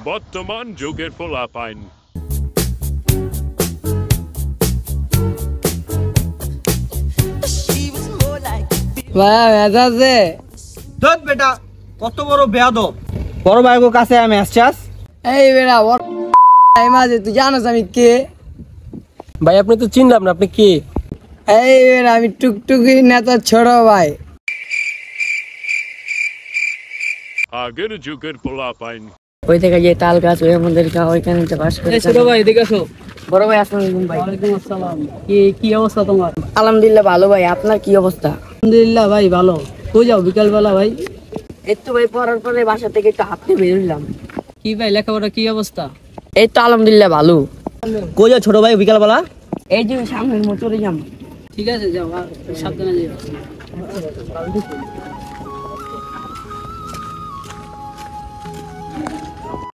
বর্তমান যুগের পোলাপাইন। ভাই মেজাজে ধত বেটা কত বড় বেয়াদব বড় ভাইগো কাছে আমি আসছাস এই বেড়া ওর মাঝে তুই জানোস আমি কে? ভাই আপনি তো চিনলাম না, আপনি কে? এই বেড়া আমি টুকটুকি নেতা ছোট ভাই। আগের যুগের পোলাপাইন। ওই থেকে যে তাল গাছ ওই আমাদের ওইখানে বাস করে। ছোট ভাই এদিকে আসো। বড় ভাই আসসালামু আলাইকুম ভাই। ওয়ালাইকুম আসসালাম। কি অবস্থা তোমার? আলহামদুলিল্লাহ ভালো ভাই, আপনার কি অবস্থা? আলহামদুলিল্লাহ ভাই ভালো। কই যাও বিকাল বেলা ভাই? এই তো ভাই পড়ার পরে বাসা থেকে একটু হাঁটতে বেরোলাম। কি ভাই লেখাপড়া কি অবস্থা? এই তো আলহামদুলিল্লাহ ভালো। কই যাও ছোট ভাই বিকাল বেলা? এই যে সামনের মোটরে যাম। ঠিক আছে যাও, আর সাবধানে যাও।